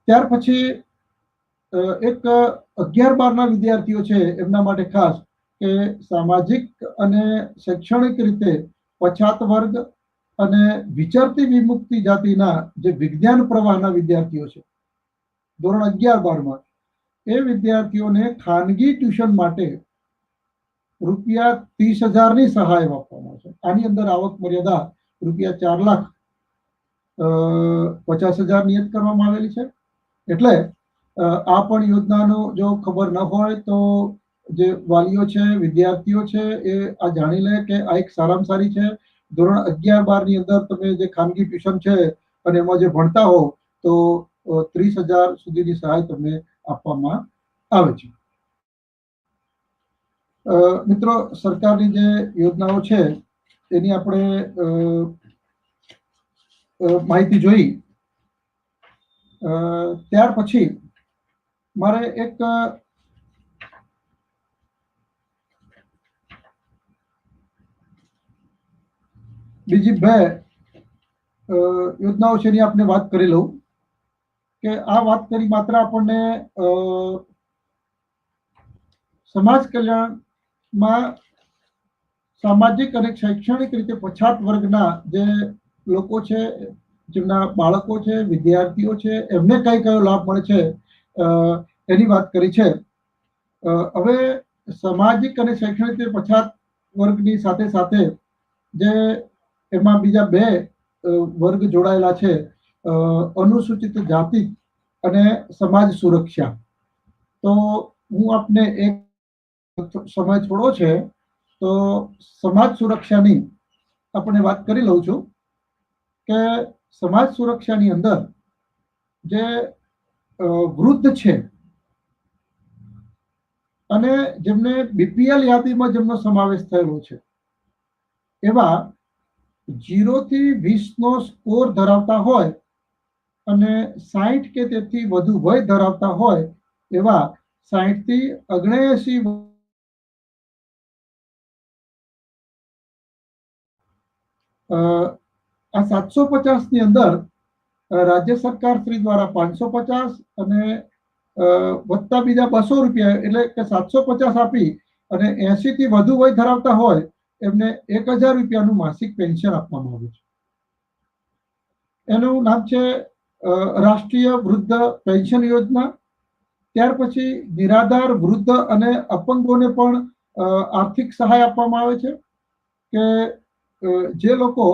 ત્યાર પછી એક 11-12ના વિદ્યાર્થીઓ છે એમના માટે ખાસ કે સામાજિક અને શૈક્ષણિક રીતે પછાત વર્ગ અને વિચરતી વિમુક્તિ જાતિના જે વિજ્ઞાન પ્રવાહના વિદ્યાર્થીઓ છે ધોરણ 11-12માં, એ વિદ્યાર્થીઓને ખાનગી ટ્યુશન માટે રૂપિયા 30,000ની સહાય આપવામાં આવશે. આની અંદર આવક મર્યાદા રૂપિયા 4,50,000 નિયત કરવામાં આવેલી છે. એટલે આ પણ યોજનાનો જો ખબર ન હોય તો જે વાલીઓ છે, વિદ્યાર્થીઓ છે, એ આ જાણી લે કે આ એક સારામાં સારી છે. ધોરણ 11-12ની અંદર તમે જે ખાનગી ટ્યુશન છે અને એમાં જે ભણતા હો તો 30,000 સુધીની સહાય તમને આપવામાં આવે છે. મિત્રો, સરકારની જે યોજનાઓ છે એની આપણે માહિતી જોઈ. ત્યાર પછી મારે એક બીજી 2 યોજનાઓ છે એની આપણે વાત કરી લઉં કે આ વાત કરી માત્ર આપણને સમાજ કલ્યાણમાં સામાજિક અને શૈક્ષણિક રીતે પછાત વર્ગના જે લોકો છે, જેમના બાળકો છે, વિદ્યાર્થીઓ છે, એમને કયો લાભ મળે છે એની વાત કરી છે. હવે સામાજિક અને શૈક્ષણિક રીતે પછાત વર્ગની સાથે સાથે જે એમાં બીજા 2 વર્ગ જોડાયેલા છે, અનુસૂચિત જાતિ અને સમાજ સુરક્ષા. તો હું આપને એક સમય થોડો છે તો સમાજ સુરક્ષાની આપણે વાત કરી લઉં છું કે સમાજ સુરક્ષાની અંદર જે વૃદ્ધ છે અને જેમને બીપીએલ યાદીમાં જેમનો સમાવેશ થયેલો છે એવા 0 થી 20નો સ્કોર ધરાવતા હોય અને 60 કે તેથી વધુ વય ધરાવતા હોય એવા 60 થી 79 આ 750ની અંદર રાજ્ય સરકાર શ્રી દ્વારા 550 અને વત્તા બીજા 200 રૂપિયા એટલે કે 750 આપી અને 80 થી વધુ વય ધરાવતા હોય એમને 1,000 રૂપિયાનું માસિક પેન્શન આપવામાં આવે છે. એનું નામ છે રાષ્ટ્રીય વૃદ્ધ પેન્શન યોજના. ત્યાર પછી નિરાધાર વૃદ્ધ અને અપંગોને પણ આર્થિક સહાય આપવામાં આવે છે કે જે લોકો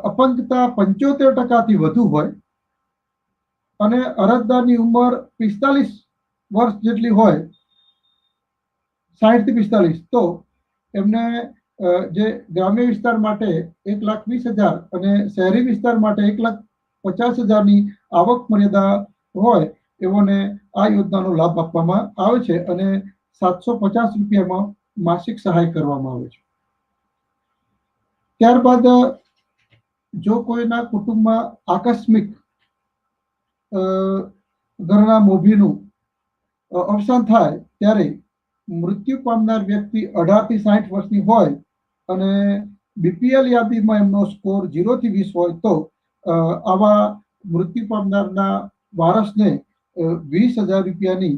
અપંગતા 75%થી વધુ હોય અને અરજદારની ઉંમર 45 વર્ષ જેટલી હોય, 60 થી 45, તો એમને જે ગ્રામ્ય વિસ્તાર માટે 1,20,000 અને શહેરી વિસ્તાર માટે 1,00,000 50,000ની આવક મર્યાદા હોય એઓને આ યોજનાનો લાભ આપવામાં આવે છે અને 750 રૂપિયામાં માસિક સહાય કરવામાં આવે છે. ત્યારબાદ જો કોઈના કુટુંબમાં આકસ્મિક ઘરના મોભીનું અવસાન થાય ત્યારે મૃત્યુ પામનાર વ્યક્તિ 18 થી 60 વર્ષની હોય અને બીપીએલ યાદીમાં એમનો સ્કોર 0 થી 20 હોય તો આવા મૃત્યુ પામનારના વારસને 20,000 રૂપિયાની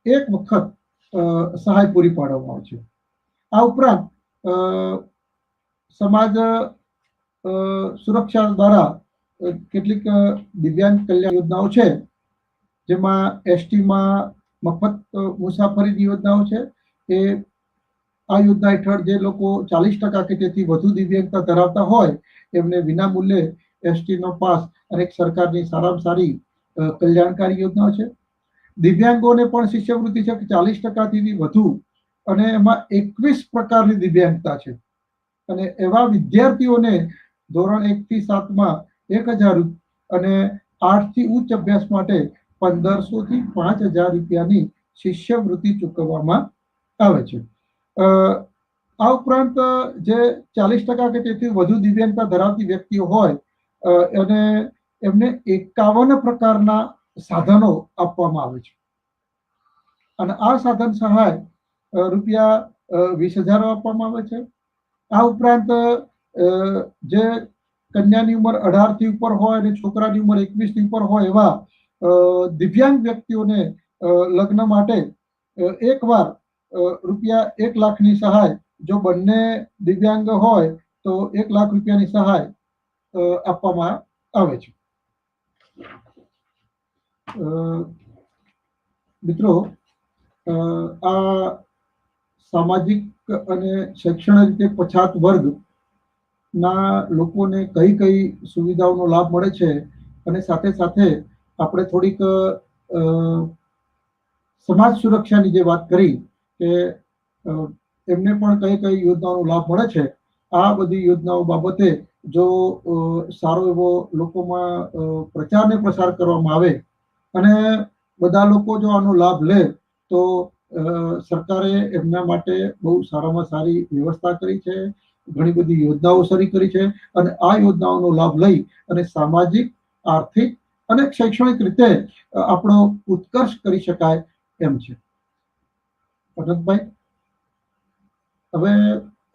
એક વખત સહાય પૂરી પાડવામાં આવે છે. આ ઉપરાંત સમાજ સુરક્ષા દ્વારા કેટલીક દિવ્યાંગ કલ્યાણ યોજનાઓ છે, જેમાં એસટીમાં મફત મુસાફરીની યોજનાઓ છે. એ આ યોજના હેઠળ જે લોકો 40% કે તેથી વધુ દિવ્યાંગતા ધરાવતા હોય એમને વિનામૂલ્યે એસટીનો પાસ અને સરકારની સારામાં સારી કલ્યાણકારી યોજનાઓ છે. દિવ્યાંગોને પણ શિષ્યવૃત્તિ છે કે 40%થી વધુ અને એમાં 21 પ્રકારની દિવ્યાંગતા છે અને એવા વિદ્યાર્થીઓને ધોરણ 1 થી 7માં 1,000 અને 8 થી ઉચ્ચ અભ્યાસ માટે 1,500 થી 5,000 રૂપિયાની શિષ્યવૃત્તિ ચૂકવવામાં આવે છે. આ ઉપરાંત જે 40% કે તેથી વધુ દિવ્યાંગતા ધરાવતી વ્યક્તિઓ હોય અને એમને 51 પ્રકારના સાધનો આપવામાં આવે છે અને આ સાધન સહાય રૂપિયા 20,000 આપવામાં આવે છે. આ ઉપરાંત જે કન્યાની ઉંમર 18 થી ઉપર હોય અને છોકરાની ઉંમર 21 થી ઉપર હોય એવા દિવ્યાંગ વ્યક્તિઓને લગ્ન માટે એકવાર રૂપિયા 1 લાખની સહાય, જો બંને દિવ્યાંગ હોય તો 1 લાખ રૂપિયાની સહાય આપવામાં આવે છે. મિત્રો, આ સામાજિક અને શૈક્ષણિક રીતે પછાત વર્ગના લોકોને કઈ કઈ સુવિધાઓનો લાભ મળે છે અને સાથે સાથે આપણે થોડીક સમાજ સુરક્ષાની જે વાત કરી કે એમને પણ કઈ કઈ યોજનાઓનો લાભ મળે છે, આ બધી યોજનાઓ બાબતે જો સારો એવો લોકોમાં પ્રચાર ને પ્રસાર કરવામાં આવે અને બધા લોકો જો આનો લાભ લે તો સરકારે એમના માટે બહુ સારામાં સારી વ્યવસ્થા કરી છે, ઘણી બધી યોજનાઓ શરૂ કરી છે અને આ યોજનાઓનો લાભ લઈ અને સામાજિક, આર્થિક અને શૈક્ષણિક રીતે આપણો ઉત્કર્ષ કરી શકાય એમ છે. અનંતભાઈ, હવે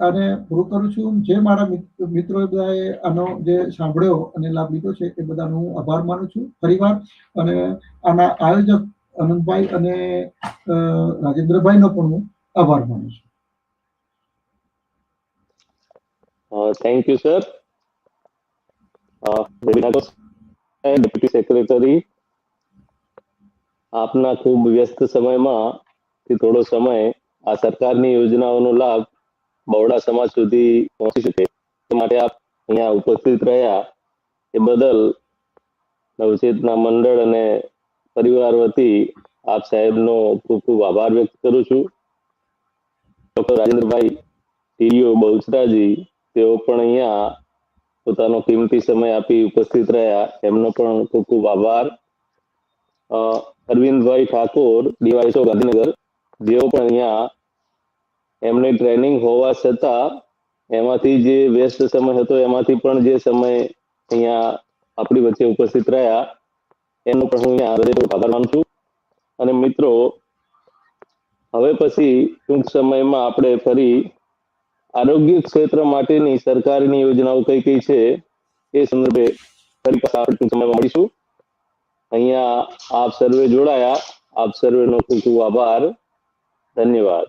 આને પૂરું કરું છું. જે મારા મિત્રો બધાએ આનો જે સાંભળ્યો અને લાભ લીધો છે એ બધાનો હું આભાર માનું છું ફરીવાર, અને આના આયોજક અનંતભાઈ અને રાજેન્દ્રભાઈનો પણ હું આભાર માનું છું. Thank you sir. Deputy secretary, આપના ખૂબ વ્યસ્ત સમયમાં થોડો સમય આ સરકારની યોજનાઓનો લાભ બહોળા સમાજ સુધી પહોંચી શકે તે માટે આપ અહીંયા ઉપસ્થિત રહ્યા એ બદલ નવચેતના મંડળ અને પરિવાર વતી આપ સાહેબનો ખૂબ ખૂબ આભાર વ્યક્ત કરું છું. ડોક્ટર રાજેન્દ્રભાઈ ટીડીઓ બહુચરાજી, તેઓ પણ અહીંયા પોતાનો કિંમતી સમય આપી ઉપસ્થિત રહ્યા, એમનો પણ ખૂબ ખૂબ આભાર. અરવિંદભાઈ ઠાકોર, ડીવાયસો ગાંધીનગર, જેઓ પણ અહીંયા એમને ટ્રેનિંગ હોવા છતાં એમાંથી જે વ્યસ્ત સમય હતો એમાંથી પણ જે સમય અહીંયા આપણી વચ્ચે ઉપસ્થિત રહ્યા એનો પણ હું અહીંયા હૃદયપૂર્વક આભાર માનું છું. અને મિત્રો, હવે પછી ટૂંક સમયમાં આપણે ફરી આરોગ્ય ક્ષેત્ર માટેની સરકારની યોજનાઓ કઈ કઈ છે એ સંદર્ભે ફરી ટૂંક સમયમાં મળીશું. અહીંયા આપ સર્વે જોડાયા, આપ સર્વેનો ખૂબ ખૂબ આભાર. ધન્યવાદ.